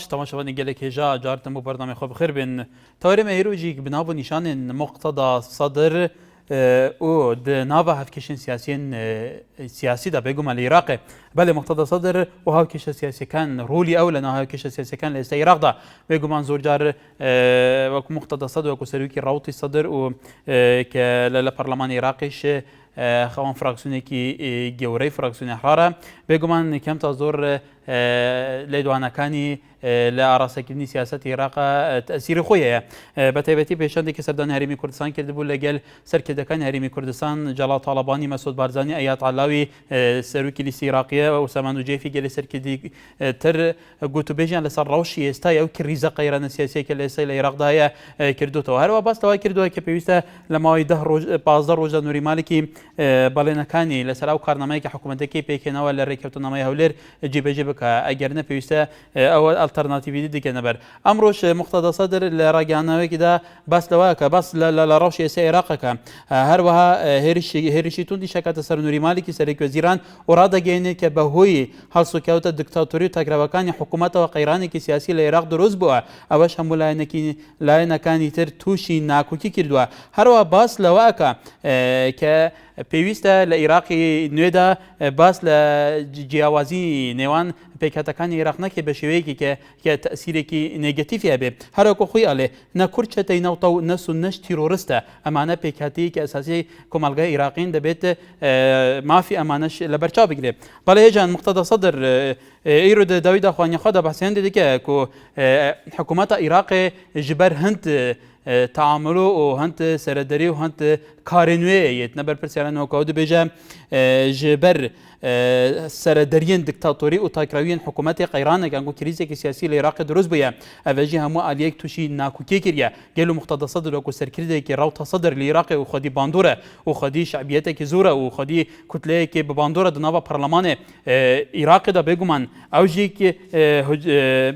تماشاوانی گلک هجا جارتم بو برنامه خوب خیر بین تارم ایروجی بناو نشان مقتضى صدر او د ناوا هفکشن سیاسی دا بگم العراق بله مقتضى صدر و هفکش سیاسی کان رولی اول نه هفکش سیاسی کان لاست العراق دا بگم من زور جار و مقتضى صدر و سروکی راوتی صدر و که لپارلمان عراقیش خوان فراکسیونی کی گوری فراکسیون احراره بگم من کم تا زور لدوانکانی لاراسکردنی سیاست عراق تأثیر خویه بتایبەتی پیشاندی که سردان هریمی کردستان کرده بود لگل سرکردکان هریمی کردستان جلال طالبانی مسعود بارزانی آیات علاوی سروکی لیستی عراقیه و سامان جیفی گل سرکردی تر گوتو بیجان لسر روشی استای او کریزه قیران سیاسی که لیستی العراق دایا کردو تو هر و باز توای کردو که پیوسته لمای 15 روز نوری مالکی بالینکانی لسر او کارنامه که حکومتی که پیکنه و لرکبتنامه هولر جیب که اگر نه پیوسته او الترناتیوی دیگه نبر امروش مقتضى صدر لراجعناوی که بس لواک بس لراوش سی عراق که هر وها هریشی تون دی شکات سر نوری مالکی سرک وزیران اراده گینه که به هوی حال سکوت دکتاتوری تقریباً حکومت و قیرانی که سیاسی لعراق دروز بوا اوش هم لاینکانی تر توشی ناکوکی کردوا هر وها بس لواک که پیوسته لعراقی نویدا بس لجیاوازی نوان پیکاتکان عراق نکه بشویی که تأثیری کی نگاتیفی به هر کو خوی آله نه کرچه تینا و نه سنش تروریسته امانه پیکاتی که اساسی کمالگای عراقین دبیت مافی امانش لبرچا بگیره بالا جان مقتضى صدر ایرود داوید اخوانی خدا بحثیان دیدی که حکومت عراق جبر هند تعاملو و هند سردری و هند کارنوی نبر پرسیارن و کود بیجا جبر سردرین دکتاتوری و تاکراوین حکومت قیران گنگو کریزی که سیاسی لعراق دروز بیا اوجی همو آلیک توشی ناکوکی کریا گلو مقتضى صدر و سرکرده که راوت صدر لعراق و خودی باندوره و خودی شعبیت که زوره و خودی کتله که باندوره دنوا پارلمان عراق دا بگومان اوجی که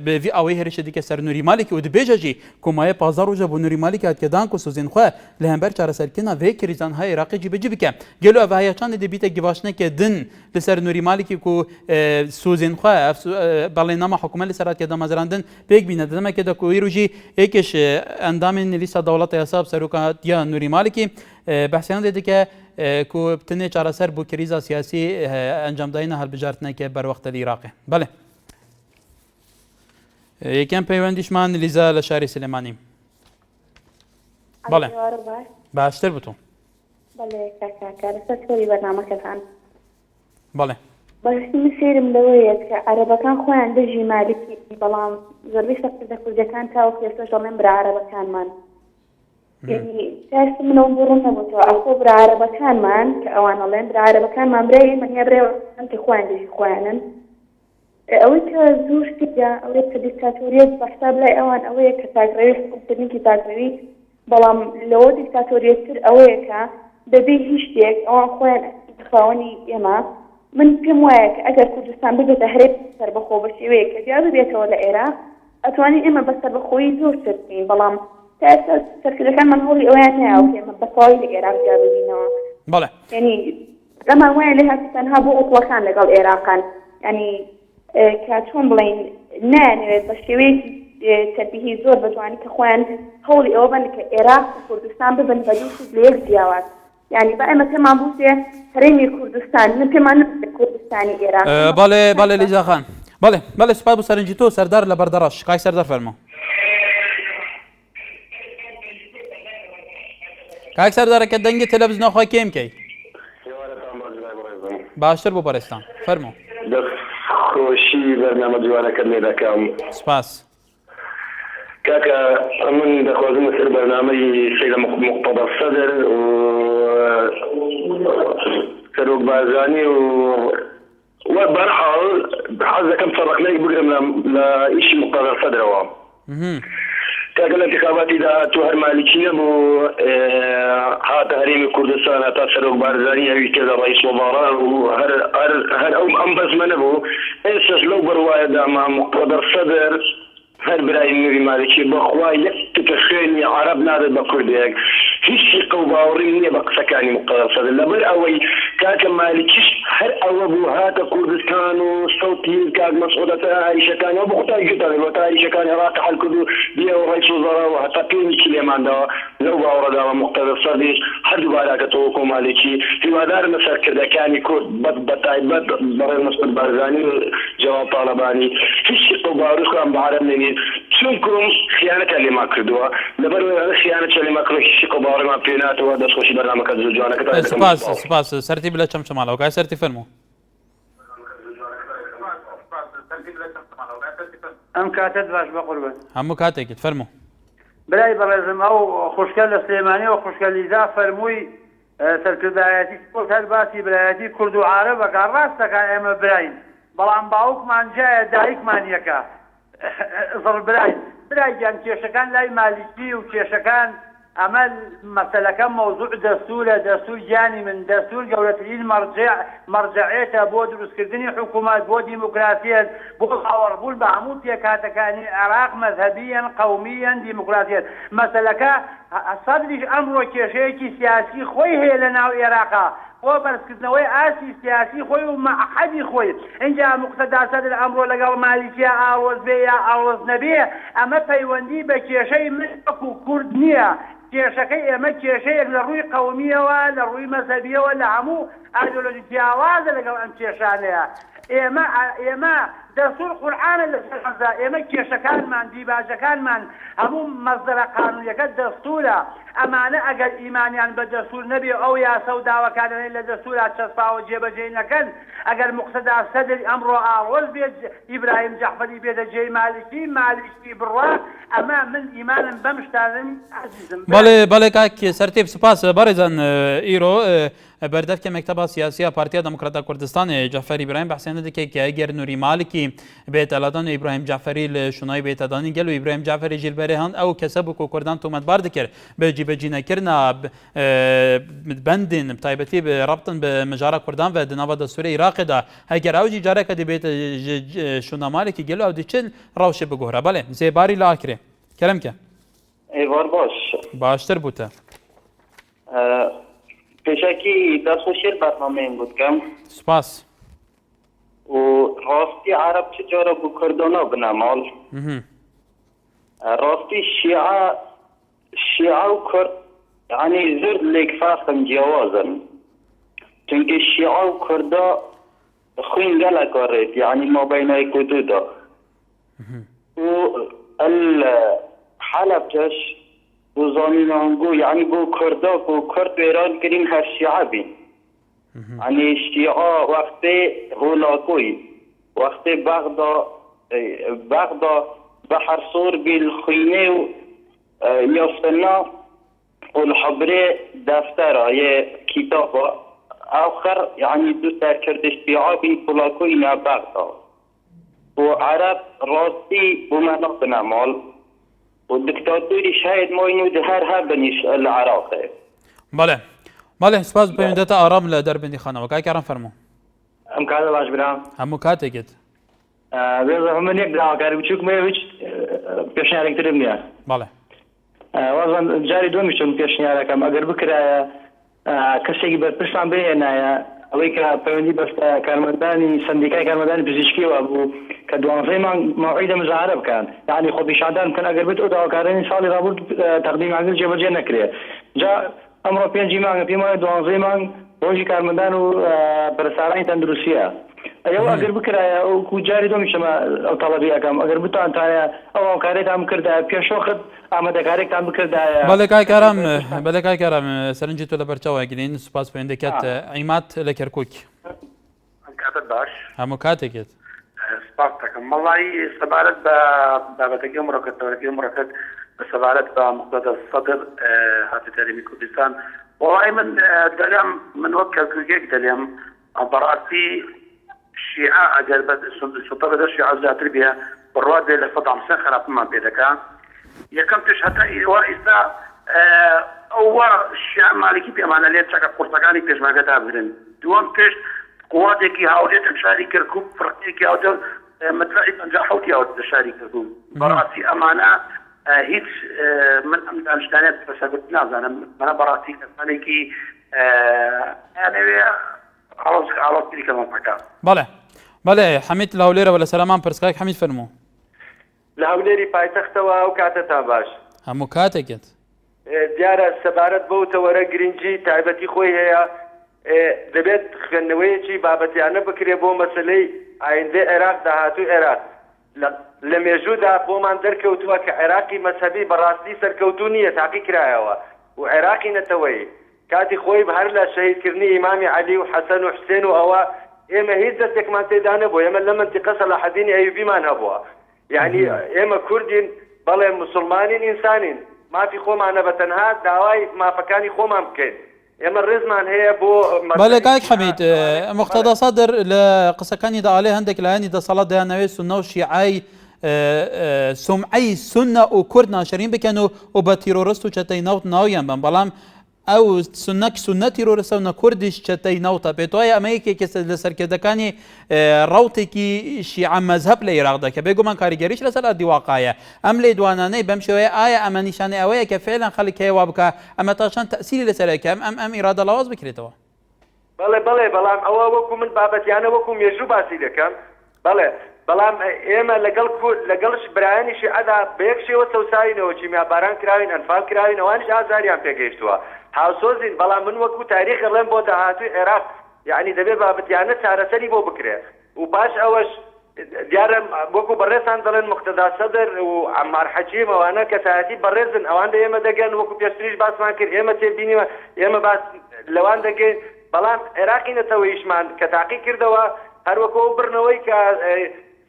به وی اوی هرشدی که سر نوری مالک و دبیجی کمای 15 روز بو نوری مالک ات کدان کو سوزین خو لهمبر چاره سرکنا و کریزان های عراق جیب که گلو اوهیا چند دیبیت گواشنه که دن لسر نوری مالکی کو سوزین خو بالینامه حکومت لسرات که دمازراندن پیک بینه دما که کو ایروجی یکش اندام لیست دولت حساب سروکا یا نوری مالکی بحثیان دیده که کو تنه چاره سر بو کریزا سیاسی انجام دادن هر بجارتنه که بر وقت العراق بله یکم پیوندیش من لیزا لشاری سلیمانی بله باشتر بتون بله کاکا رسالة برنامج كان بله بس مسير مدوية كعربة كان خوي عنده جي مالكي بلام زربي سفر كل كان تاو في سوشيال ممبر عربة كان مان يعني تاس من أمورنا بتوع أخبر عربة كان مان كأوان الله مبر عربة كان مان بري من هي بري أنت خوي عنده جي خوي أويك زوج كذا أويك ديكتاتورية بحساب لا أوان أويك تاجريس وبتنيكي تاجريس بلام لو ديكتاتورية تر أويك دبي هشتيك أوان خوي خاوني يما من كم واك أجر كردستان بيجي تهرب سر بخو بشيويك جاب بيته ولا العراق أتواني إما بس بخوي زور سرتين بلام تأسس سركل كان من هولي أوانها أو كي ما بصاي العراق جابوا لينا بله يعني لما وين لها تنهبوا أطلقان لقال العراق يعني كاتون بلين ناني بشيويك تبيه زور بتواني كخوان هولي أوبن كعراق كردستان ببن بدوس ليك دياوات يعني بقى مثل ما بوسه هرمي كردستان مثل ما نفس كردستاني عراق بله لیزا خان بله سپاس بو سرنجی تو سردار لبردراش کای سردار فرما کای سردار که دنگ تلویزیون خو کیم کی باشتر بو پرستان فرما خوشی برنامه جوانه کرده دکم سپاس كاكا من دخوازم مثل برنامج سيد مقتضى الصدر و سروق بازاني وبرحة حظا كم فرق لي بقرم لإيش مقتضى الصدر هو كاكا الانتخابات إذا توهر مالكية بو ها تهريم كردستان ها سروق بازاني هاي كذا رئيس وزراء وهر أم بس منبو إيش لو برواية مع مقتضى الصدر هەر برای نوێی مالکی بەخوا یەکتە خوێنی عەرەب نادێت بە کوردێک هیچ شیقە و باوەڕی نییە بە قسەکانی مقتەدە سەدر لەبەر ئەوەی کاکە مالکیش هەر ئەوە بوو هاتە کوردستان و سەوتی کاک مەسعودەتە عایشەکانی و بە قوتای گوتەڵێ بۆ تا عایشەکانی ڕاتە حەل کرد و بێەوە ڕێک سوزەڕە و هەتا پێنجی لێماندەوە لەو باوەڕەداوە مقتەدە سەدریش هەردوو باراکەتەوە کۆ مالکی هیوادارم لە سەرکردەکانی کورد بەتایبەت بەڕێز مەسعود بارزانی و جەواد تاڵەبانی هیچ شیقە و باوەڕی خۆیان بە عەرەب نێنێت چونکم خیانەتە لێما کردووە لەبەر خیانەت لێما کردووە هیچ شیقە و باوەڕیمان پێ ناتەوە دەستخۆشی بەرنامەکە زۆر جوانەکە سپاس سەرتی بلە چەم شەماڵەوە کای سەرتی فەرموو ئەم کاتت باش بە قوربان هەموو کاتێکت فەرموو برای بەڕێزم ئەو خوشکە لە سلێمانی و خوشکە لیزا فەرمووی سەرکردایەتی کورد هەر باسی برایەتی کورد و عارەبەکە ڕاستەکە ئێمە براین بەڵام باوکمان جایە دایکمان یەکە زڕ برای گیان کێشەکان لای مالیکی و کێشەکان ئەمە مەسەلەکە مەوزوع دەستورە دەستور گیانی من دەستور گەورەترین مەرجەعێتە بۆ دروستکردنی حکوومەت بۆ دیموکراسیەت بۆ هاوەڕبوون بە هەموو پێکهاتەکانی عێراق مەذهەبیەن قەومیەن دیموکراسیەت مەسەلەکە سەدریش ئەمڕۆ کێشەیەکی سیاسی خۆی هەیە لە ناو عێراقا بۆ بەرزکردنەوەی ئاسی سیاسی خۆی و مەعهەدی خۆی اینجا مقتەدا سەدر ئەمڕۆ لەگەڵ مالیکیە ئاوەز بێ یا ئاوەز نەبێ ئەمە پەیوەندی بە کێشەی من وەکو کورد نییە کێشەکەی ئێمە کێشەیەک لە ڕووی قەومیەوە لە ڕووی مەذهەبیەوە لە هەموو ئایدۆلۆژی جیاوازە لەگەڵ ئەم کێشانەیە ئێمە دەستور قورئانە لەسەر حەزا ئێمە کێشەکانمان دیباجەکانمان هەموو مەزدەرە قانونیەکە دەستورە ئەمانە ئەگەر ئیمانیان بە دەستور نەبێ ئەو یاسە و داواکانەی لە دەستورا چەسپاوە جێبەجێ نەکەن ئەگەر مقتەدا سەدر ئەمڕۆ ئاوەز بێت ئیبراهیم جەعفەری بێتە جێی مالیکی بڕوا ئەمە من ئیمانم بەم شتانم عەزیزم بەڵێ کاک سەرتێب سپاس بەڕێزان ئیرۆ بەردەفکە مەکتەبە سیاسیە پارتیا دموکراتە کوردستانی جەعفەری ئیبراهیم بەحسێنە دەکەی کە ئەگەر نوری مالکی بێتەلادان ئیبراهیم جەعفەری لە شونای بێتەدانی گەل و ئیبراهیم جەعفەری ژیلبەرێ هەن ئەو کەسە بوو کوردان تۆمەتبار دەکرد بە جیبەجینەکردنا بەندین تایبەتی ڕەبتن بە مژارە کوردان و دناوە دەستوری عێراقدا هەگەر ئەو جارێکە دەبێت شونا مالکی گەل ئەو دیچن ڕەوشێ بگۆڕە بەڵێ زێباری لا ئاکرێ کەرەمکە ئێوار باشتر بووتە پێشەکی دەستخۆشیێر بەرنامەیەم گوتکەم سپاس و ڕاستی عەرەب چ جۆرە بوو کوردانە بنەماڵ ڕاستی شیعە و کورد یعنی زۆر لێکفاقن جیاوازن چونکە شیعە و کووردا خوین gelek ڕێت یعنی مابینای کودودا و حەلەبجەش بۆ زانینان بوو یعنی بۆ کووردا بۆ کورد وێران کرین هەر شیعە بین یعنی شیعە وەختێ هۆلاکۆی وەختێ بەغدا بەحر سۆر بالخوینێ و یافتنا والحبرێ دەفتەرە یە کتابە آخر يعني دو سرکرد شیعە بین هۆلاکۆی نا بەغدا بۆ عەرەب ڕاستی بۆ مەناق بنەماڵ والدكتاتوري شاهد موينود هر هابنيش العراقي. بله سپاس بپەیوەندێتە ئارام لە دەربەندی خانەوە کاکارم فەرموو. ئەم کاتە باش برا هەموو کاتێکت. بێزە من یەک داواکاری بچووکمێ هیچ پێشنیارێکترم نییە. بەڵێ. وازان جاری دومیشم پێشنیارەکەم ئەگەر بکرایە کەسێکی بەرپرسان بهێنایە ئەوەی کە پەیوەندی بەستە کارمەندانی سندیکای کارمەندانی پزیشکیەوە بوو کە 12 مانگ مەوعیدە مزاحرە بکەن یعنی خۆ پیشاندان بکەن ئەگەر بێت ئەو داواکارانی ساڵی ڕابوو تەقدیمانگر جێبەجێ نەکرێ جا ئەمڕۆ 5 مانگە پێم وایە 12 مانگ ڕۆژی کارمەندان و بەرەسارانی تەندروستیە ئەوە ئەگەر بکرایە ئەو جاری دومیشەمە ئەو تەڵەبی ئەەکەم ئەگەر بتوانتایە ئەو هاوکارێتان بکردایە پێشۆخت ئامادەکارێکتان بکردایە بەڵێ کاکارم سەرنجی تۆ لە بەرچاوە گرین سوپاس پەیوەندەکەت عیمات لە کەرکووک کاتت باش هەموو کاتێکت سپاس دەکەم مەڵی سەبارەت بە بابەتەکەی ئەمڕۆکەتەوەی ئەمڕۆکەت بە سەبارەت بە مقتەدە سەدر هاتووی تاریمی کوردستان وڵای من دەڵێم من وەک کەسێک دەڵێم بەڕاستی شیعە ئەگەر سوڵتە بەدەر شیعە زیاتر بێ بڕوا دێ لە 100% خراپمان پێ دەکات یەکەم تش هەتا ئێستا ئەوە شیعە مالکی پێمانە لێت چەکە قورسەکانی پێشمەرگەدا بگرن دووەم پێش قواتێکی هاوڵێتە شاری کەرکووک فڕقێکی هاوتە مدرعی 50 ئەوە شاری کردو بەڕاستی ئەمانە هیچ من ئەم دانیشتانێت بەسەرگرت نازانم منە بەڕاستی کەسانێکی یانەوێ ئاڵۆزگیری کەمەپەکە بەڵێ بەڵێ حەمید لە هەولێرەوە لە سەلامان پرسکاک حەمید فەرموو لە هەولێری پایتەختەوە ئەو کاتەتان باش هەموو کاتێکت دیارە سەبارەت بەو تەوەرە گرنگی تایبەتی خۆی هەیە دەبێت خوێندنەوەیەکی بابەتیانە بکرێ بۆ مەسلەی ئایندەی عێراق داهاتوو عێراق لە مێژوودا بۆمان دەرکەوتووە کە عێراقی مەسەبی بەڕاستی سەرکەوتوو نییە تاقی کرایەوە و عێراقی نەتەوەی کاتی خۆی هەر لە شەهیدکردنی ئیمامی عەلی و حەسەن و حوسێن و ئەوە ئێمە هیچ دەستێکمان تێدا نەبووە ئێمە لە منتیقە سەلاحەدینی ئەیوبیمان هەبووە یعنی ئێمە کوردین بەڵێ مسلمانین ئینسانین مافی خۆمانە بە تەنها داوای مافەکانی خۆمان بکەین ئێمە ڕێزمان هەیە بۆ بەڵێ کاک حەمید مقتەدا سەدر لە قسەکانی داڵێ هەندێک لایەنی دەسەڵات دەیانەوێت سونە و شیعای سمعەی سونە و کورد ناشرین بکەن و بە تیرۆریست و چەتەی نەوت ناویان بن بەڵام ئەو سونە تیرۆریستە و نەکوردیش چەتەی نەوتە پێت وایە ئەمە یەکێکە لە سەرکردەکانی ڕەوتێکی شیعە مەزهەب لە عێراقدا کە بێگومان کاریگەریش لەسەر ئەدیواقایە ئەم لێ دوانانەی بەم شێوەیە ئایا ئەمە نیشانەی ئەوەیە کە فعلا خەڵک هەیە وا بکە ئەمە تاشان تەسیری لەسەرەکە ئەم ئیرادە لاواز بکرێتەوە بەڵێ بەڵام ئەوە وەکو من بابەتیانە وەکو مێژوو باسی دەکەم بەڵام ئێمە لەگەڵش برایانی شیعەدا بە یەک شێوە سەوساینەوە چیمیاباران کراوین ئەنفال کراوین ئەوانش ئازاریان پێگەیشتووە هاوسۆزین بەڵام من وەکو تاریخ ئەڵێم بۆ داهاتووی عێراق یعنی دەبێت بابەتیانە چارەسەری بۆ بکرێ و پاش ئەوەش دیارە وەکو بەڕێزان دەڵێن مقتەدا سەدر و عەمار حەکیم ئەوانە کەسایەتی بەڕێزن ئەوان ئێمە دەگەن وەکو پێشتریش باسمان کرد ئێمە تێبینیوە ئێمە باس لەوان دەگەین بەڵام عێراقی نەتەوەیشمان کە تاقی کردەوە هەروەکو برنەوەی کە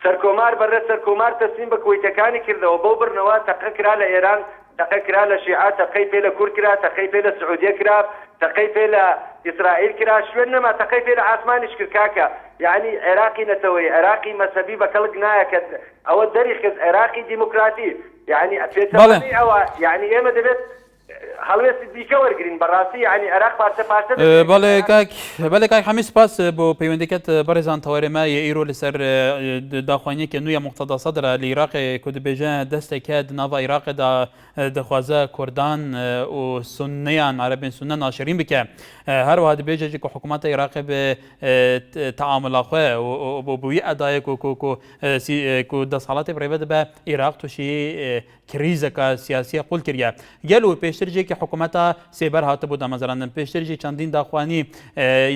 سەرکۆمار بەڕێز سەرکۆمار تەسلیم بە کوێتەکانی کردەوە بەو برنەوە تەقە کرا لە ئێران تەقە کرا لە شیعە تەقەی پێ لە کورد کرا تەقەی پێ لە سعودیە کرا تەقەی پێ لە ئیسرائیل کرا شوێن نەما تەقەی پێ لە ئاسمانیش کرد کاکە یعنی عێراقی نەتەوەی عێراقی مەسەبی بە کەڵک نایە کە ئەوە دەری خست عێراقی دیموکراتی یعنی پێچەوەی ئەوە یعنی ئێمە دەبێت هەڵوێستی دیکە وەرگرین بەڕاستی یعنی عێراق پارچە پارچە بەڵێ کاک حەمید سپاس بۆ پەیوەندیکەت بەڕێزان تەوەرێمە ئیرۆ لەسەر داخوانیەکە نوێیە مقتەدا سەدرە لە عێراقی کو دەبێژە دەستێکە ناڤ عێراقدا دەخوازە کوردان و سونەیان عەرەبین سونە ناشرین بکە هەروەها دەبێژێکی کو حکوومەتە عێراقی بە تەعامڵا خوێ و بۆ بووی ئەدایەک و دەسەڵاتی بڕێوە دەبە عێراق تووشی کریزەکە سیاسیە قوڵ کردە گەل و پێشترجێکی حکوومەتە سێبەر هاتبوو دامەزراندن پێشترجی چەندین داخوانی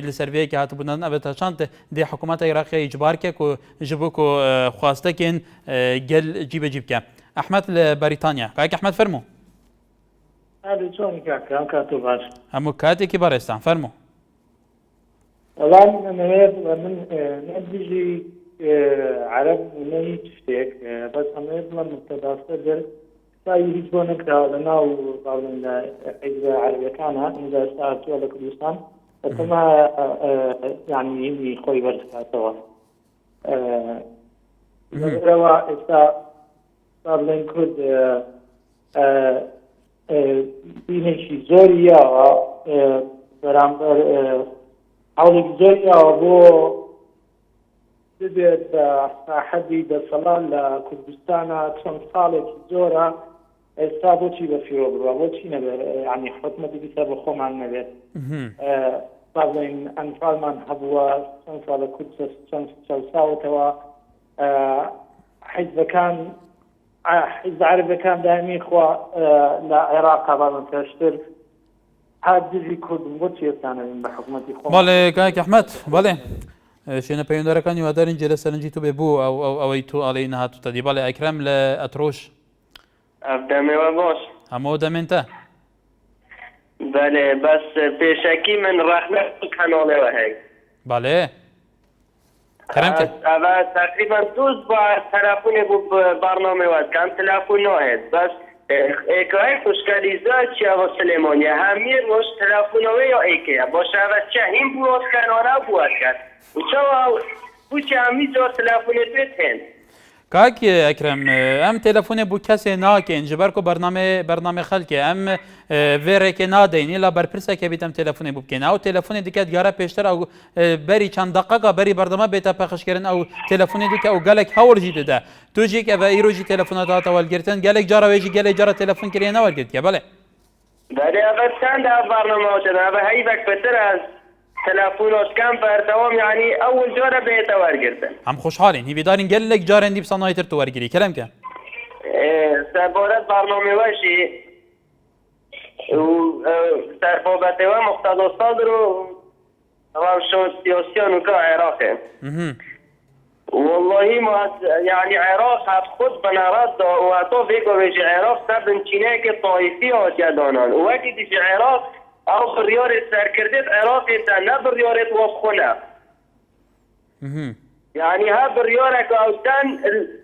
لەسەرڤەیەکی هاتبوونن ئەبێتە چەند دێ حکوومەتە عێراقی ئیجبارکێک و ji bo ku xwastekên gel cîbecî bike. Ehmed li Berîtanya. Kayek Ehmed fermo. Hemû katekî berestan fermo. والله من نبيجي عرب وني تشتيك بس هم يطلع مقتدى صدر فاي هيك نقدر لنا وقالنا إذا عربي كان إذا ساعتوا على كردستان فما يعني يمي خوي برسكا سوا روا إسا صار لين كرد بينشي زوريا برامبر حولك زوريا وبو دبيت حدي دصلان لكردستان چند سالك زورا استابو چی بفیرو برو چی نبر يعني حكمة بسبب خوم عن نبر بعضين أنفال من هبوا چند سال كردس چند سال توا حزب كان حزب عربي كان دائمي خوا لعراق بعض تشتر هاد دزي كرد مبوتشي استانا بحكومتي خوم بالي كاك أحمد بالي شينا پەیوەنددارەکانی وادارین جێ لە سەرنجی تو بێبوو ئەوەی تو ئەڵێی نەهاتوتە دی بەڵێ ئەکرەم لە ئەترۆش دەمێوە باش هەموو دەمێنتە بەێ بەس پێشەکی من ڕەحمەت کەناڵێوە هەی بەڵێ کەرەم کرد ئەوە تقریبا دوست با تەلەفۆنێ بوو بەرنامەوەکان تەلەفۆن ناهێت بەس ئێکای خوشکەلیزە چیاوە سلێمانیە هەمیر ڕۆژ تەلەفۆنەوەی یا ئێکەیە بۆ شەوە چەهین بووە کەناڵە بووە کرد وچەوە بوو چ هەمی زۆر تەلەفۆنێت بێت هێن کاک اکرم ام تلفون بو کسی ناکن جبر کو برنامه خلک ام وره که نادین الا برپرسه که بیتم تلفون بو بکن او تلفون دیگه دیاره پیشتر او بری چند دقیقه بری برنامه بیتا پخش کردن او تلفون دیگه او گلک هاور جیده ده تو جی که و ایروجی تلفنات هات اول گرتن گلک جارا ویجی گلک جارا تلفن کردن اول گرت که بله بله اول چند برنامه شده اول هی بک بتر از تلفونات کم بردوام یعنی اول جاره بیت ورگردن هم خوشحالین هی بیدارین گلک جارا اندی بسانای تر تو ورگیری کلم که سربارت برنامه وشی و سربابت و مقتضى صدر و روشن سیاسیان که عراقه والله ما يعني عراق هات خود بنارات و اتو بيكو بيجي عراق سبن چینه طائفي هاتيادانان و وقتی دیجي عراق او بريارت سركردت عراق تا نه بريارت وخونه يعني ها بريارك او تن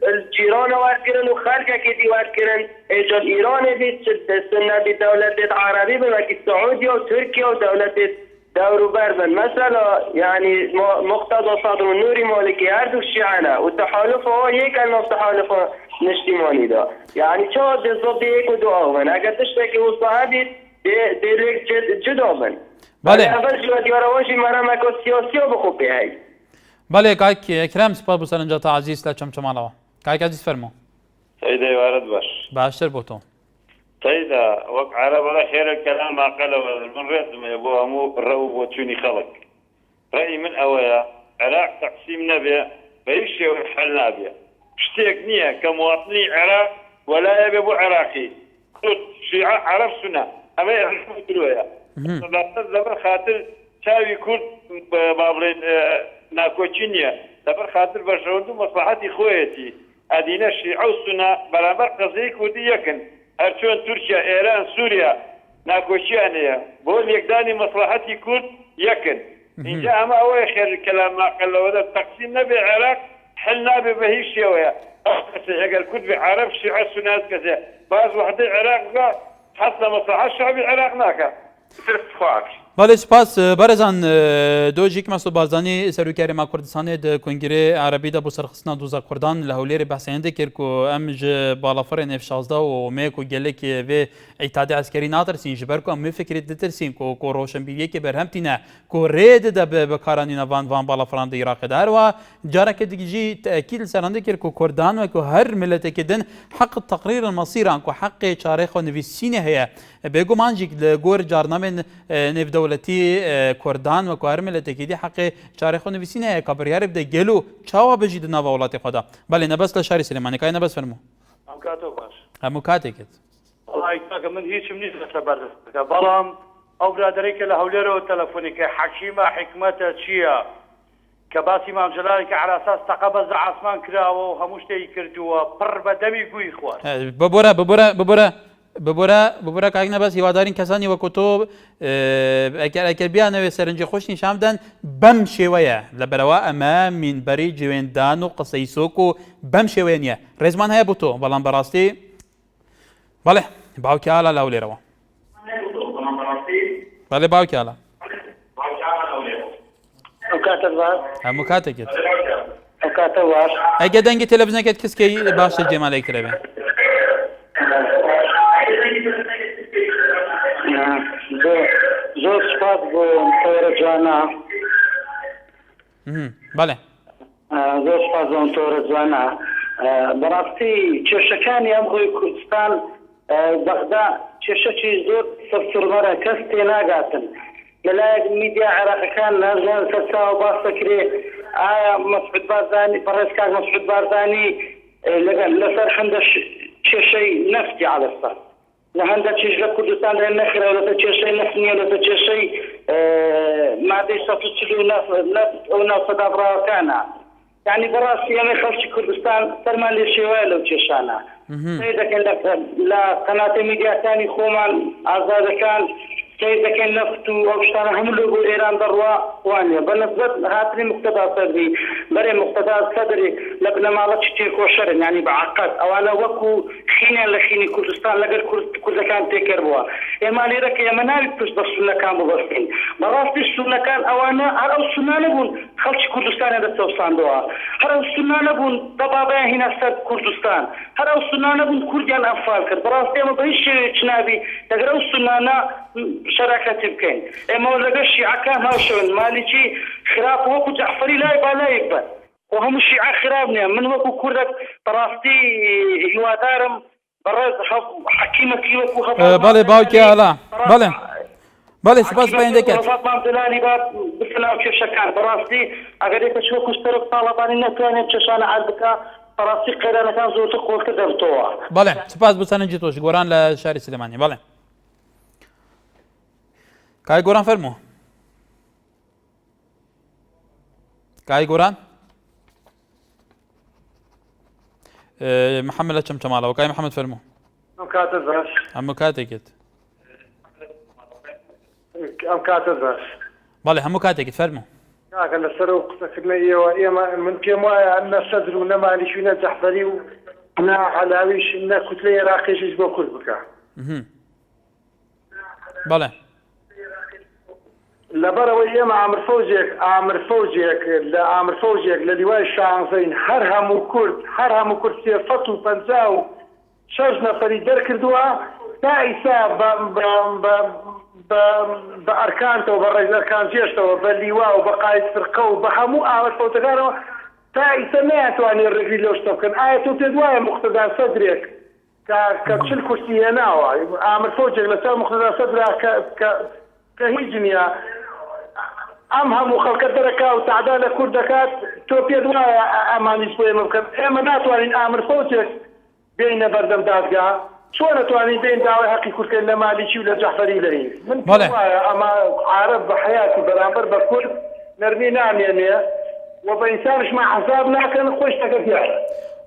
الجيران واركرن و خلقك دي واركرن اجل ايران بيت سنة بدولة عربي بمكي السعودية و تركيا و دولة دورو بربن مثلا يعني مقتضى صدر النوري مالكي هردو الشيعانة والتحالف هو يك انه التحالف نشتماني دا يعني شو بالضبط يك ودعا من اگر تشتكي وصحابي ديريك جدا من بله اول شو ديارواشي مرا مكو سياسي بخوب بهاي بله کاک اکرم سپاس بو سرنجات عزیز لا چمچمالا کاک عزیز فرمو سيدي وارد باش باشتر بوتو سيدة وقع عرب ولا خير الكلام ما قاله من ريتم يا ابوها مو الرؤوب وتشوني خلق رأي من أويا عراق تقسيم نبي بيشي وحل نبي اشتيك نية كمواطني عراق ولا يبي ابو عراقي كرد شيعة عرب سنة أما يعرفوا دلويا لبر خاطر شاوي كرد بابرين ناكوتشينيا لبر خاطر بشردو مصلحتي خويتي أدينا الشيعة والسنة برابر قضية كردي يكن هرچون تركيا ايران سوريا ناكوشيانيا بقول يقداني مصلحتي كرد يكن ان جاء ما هو خير الكلام ما قال له هذا التقسيم نبي العراق حلنا بهي شويه اقل كرد بعرب شيعة السنة كذا بعض وحده العراق حتى مصلحة الشعب العراق ناكا ترفعك بله سپاس برزان دو جیک مسو بازدانی سروکاری ما کردستان د کنگره عربی د بسرخصنا دوزا کردان لهولیر بحثنده کرکو امج بالافر نف 16 و میکو گلک و اعتاد عسکری ناتر سین جبرکو ام فکر دتر سین کو روشنبیه که برهمتینه کو رید د بکارانی وان بالافران د عراق دار و جارک دیجی تاکید سرنده کرکو کردان و کو هر ملت کدن حق تقرير المصير انكو حق تاريخ ونفسينه هي بيجو مانجيك لغور جارنامن نف دولتي كردان و كوهر ملتي كدي حق تاريخ ونفسينه هي كبريار بده جلو چاوا بجيد ناوا ولاتي خدا بله نبس لشاري سليماني كاي نبس فرمو ام كاتو باش هم كاتيكت والله يتاك من هيك منيش لسبر بلام او برادريك لهوليرو تلفونك حكيمه حكمته شيا كباسي مام جلالك على اساس تقبض عثمان كراو همشتي كردوا بر بدمي قوي اخوان ببورا کاغنا بس هوادارین کسانی و کتب اگر بیان و سرنج خوش نشامدن بم شویه لبروا امام من بری جویندان و قصیسوکو بم شوینیه رزمان های بوتو بلان براستی بله باوکی آلا لاولی روا بله باوکی آلا مکاتب اگه دنگی تلویزیون کت کس کی باشه جمال اکتره زۆر سپاس بۆ تۆرە جوانە بەڵێ زۆر سپاس بۆ تۆرە جوانە بەڕاستی کێشەکانی ئەم ڕۆی کوردستان بەغدا کێشەی زۆر سەرسوڕمەرە کەس تێناگاتن لەلایەک میدیا عێراقیەکان نازان سەرچاوە باس دەکرێ ئایا مەسعود بارزانی بەڕێز کاک مەسعود بارزانی لەسەر هەندە کێشەی نەفتی عەلەسەر لهنده چیز لکردستان در نخره ولی چیزی نفنیه ولی چیزی ماده 139 و 900 براکانه يعني براسي أنا خلص كردستان ترمان للشوال وتشانا. سيدا كان لا قناة ميديا ثاني خومان عزاز كان سيدا كان نفتو وشتانا هم لو إيران دروا وانيا بالنسبة هاتني مقتضى صدري بري مقتضى صدري لبنا ما لقش تيكو شر يعني بعقد أو أنا وكو خينا لخيني كردستان لقى كرد كان تكربوا ئێمە لێرە کە ئێمە ناوی پشت بە سونەکان ببەستین بەڕاستی سونەکان ئەوانە هەر ئەو سونانە بوون خەڵکی کوردستانە دەچەوساندەوە هەر ئەو سونانە بوون دەبابەیان هینا سەر کوردستان هەر ئەو سونانە بوون کوردیان ئەنفال کرد بەڕاستی ئێمە بە هیچ شێوەیەک نابی دەگەر ئەو سونانە شەراکەتی بکەین ئێمە لەگەڵ شیعەکان هاوشەون مالیکی خراپ وەکو جەعفەری لای بالایەک بە و هەموو شیعە خراپ نییە من وەکو کوردێک بەڕاستی هیوادارم بەڕێز حەکیمەکی وەکو بەڵێ باوکی ئالا بەڵێ بەڵێ سپاس بەیندەکەت دلانی بسناو کێشەکان بەڕاستی ئەگەر یەکە چوە کوشتەرە تاڵەبانی نەتوانێت کێشانە عەرز بکە بەڕاستی قەیرانەکان زۆرتر خۆڵکە دەبتەوە بەڵێ سپاس بۆ چەنەنجی تۆش گۆران لە شاری سلێمانی بەڵێ کای گۆران فەرموو کای گۆران محمد لە چەمچەماڵەوە کای محەممەد فەرموو ئەم کاتە باش هەموو کاتێکت ئەم کاتە باش بەڵێ هەموو کاتێکت فەرموو کاکە لەسەر و قسەکردنەوە ئێمە من پێم وایە نە سەدر و نەمالیش و نە جەحفەری و نە عەلاویش نە کوتلەی عێراقیشیش بۆ کورد بکە بەڵێ لەبەرەوەی ئێمە ئامر فەوجێک لە لیوای شانزەین هەر هەموو کورد 356 نەفەری دەرکردووە تا ئیسا بە ئەرکانتەوە بە ڕێز ئەرکان جێشتەوە بە لیوا و بە قاید فرقە و بە هەموو ئامر فەوجەکانەوە تا ئیسا نەیانتوانێت ڕێگری لەو شتە بکەن ئایا تۆ پێت وایە موقتەدا سەدرێک کە چل کورسی هێناوە ئامر فەوجێک لەسەر موقتەدا سەدرا کە هیچ نییە ئەم هەموو خەڵکە دەرەکا و تعدا لە کورد دەکات تۆ پێت وایە ئەمانیش بۆ ئێمە بکەن ئێمە ناتوانین ئامر فەوجێک بینە بەردەم دادگا چۆن نتوانین بین داوای حەقی کوردکردن لە مالیکی و لە جەحفەری لەین من پێم وایە ئەمە عارەب بە حەیاتی بەرامبەر بە کورد نەرمی نامێنێ و بە ئینسانشمان حەساب ناکەن خۆی شتەکە دیارە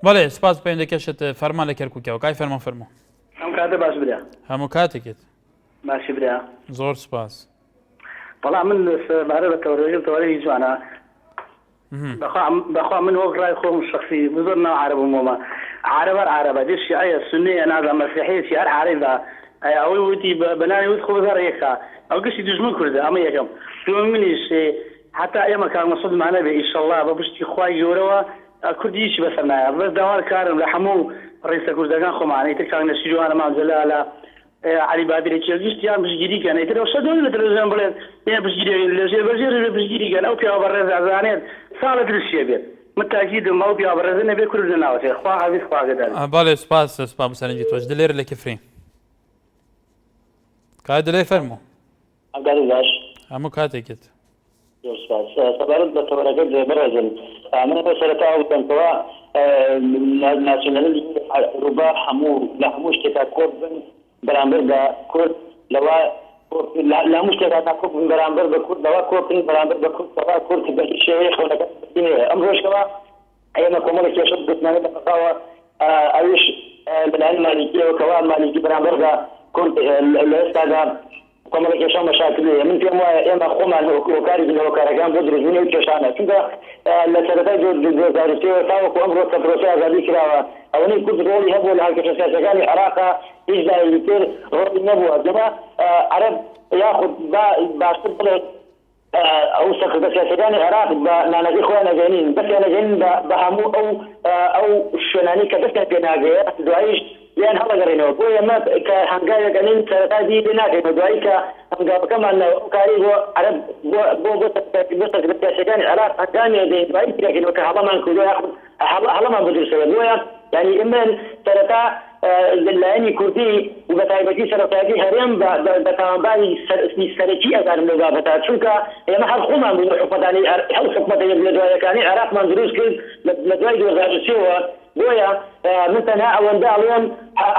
بەڵێ سپاس بەیندەکەشت فەرمان لە کەرکووکەوە کای فەرمان فەرموو ئەم کاتە باش برا هەموو کاتێکت باشی برا زۆر سپاس بەڵام من بارە بە تەوەرەی جوانە بەخوا من وەک ڕای خۆم شخصی زۆر ناو عارەبم عربە دێ شیعە سونەیە نازانم مەسیحەیەکی هەر عارەبە ئەوەی وتی بەناوی وت خۆ بەزار یەکە ئەو گشتی دوژمن کوردە ئەمە یەکەم دووەم منیش حتا ئێمە کار مەسعودمانە بێ ئینشەڵڵا بە پشتی خوای گەورەوە کوردیشی بەسەر نایە بەس داوار کارم لە هەموو ڕێسە کوردەکان خۆمانە ئیتر کاک نەسیروانە مامجەلا لە علی بادرێکی گشتیان پشتگیریکەن ئیتر ئەو شەدۆن لە تەلەڤیزیۆن بڵێن یان پشتگیری لەژێر بەژێر پشتگیریکەن ئەو پیاوە بەڕێز ئازانێت ساڵە درشیە بێت متاکیدم ئەو پیاوە بەڕێزە نەبێ کورد ناوەتێ خوا حەفیظ خواگەدار بەڵێ سپاس بەسەرنجی تۆش دلێر لە کفرین کای دلێ فەرموو ئەگەر باش هەموو کاتێکت سەبارەت بە تەوەرەکەت بەڕێزن من بە سەرەتا وتمەوە ناسیۆنالیزم ڕووبا لە هەموو شتێکا کۆرد بن بەرامبەر بە کورد لەوە لە هەموو شتێکا کۆرد بن بەرامبەر بە کورد لەوە کۆرد بەرامبەر بە کورد لەوە کورد بە هیچ شێوەیە خۆنەکە ئەم ڕۆژەوە ئێمە کۆمەڵی کێشە گوتمانە دەقاوە ئەویش بەلایەن مالیکیەوە کەوا مالیکی بەرامبەر بە کورد لە ئێستادا کۆمەڵی کێشە مەشاکلەیە من پێم وایە ئێمە خۆمان هۆکاری بنەوەکارەکان بۆ دروستبوونی و کێشانە چونکە لە سەرەتای 2023 تاوەکو ئەمڕۆ کە پرۆسە ئازادی کراوە ئەوەی کورد ڕۆڵی هەبوو لە هەڵکێشە سیاسەکانی عێراقا هیچ دایری تر ڕۆڵی نەبووە دەما عەرەب یاخود باشتر بڵێت ئەو سەرکردە سیاسەکانی عێراق بە نانەکەی خۆیان نەگەێنین بەسیان نەگەێنین بە هەموو ئەو شوێنانی کە دەستیان پێ ناگەیە دواییش یان هەڵەگەڕێنەوە بۆ ئێمە کە هەنگاوێکەنین سەرەتا دی پێ ناکەینەوە دوایی کە هەنگاوەکەمان کاری بۆ عەرەب بۆ سەرکردە سیاسەکانی عێراق هەنگامی دەین دوایی پیاکەینەوە کە هەڵەمان کردووە یاخود هەڵەمان بدرسەوە بۆیە یعنی ئێمەن سەرەتا لەلایەنی کوردی و بە تایبەتی سەرۆکایەتی هەرێم بە تاوانباری سەرەکی ئەگەرم لەو بابەتە چونکە ئێمە هەر خۆمان بووین حکومەتانی هەڵ حکومەتە لە دوایەکانی عێراقمان دروست کرد لە دوای 2023ەوە بۆیە من تەنها ئەوەندە ئەڵێم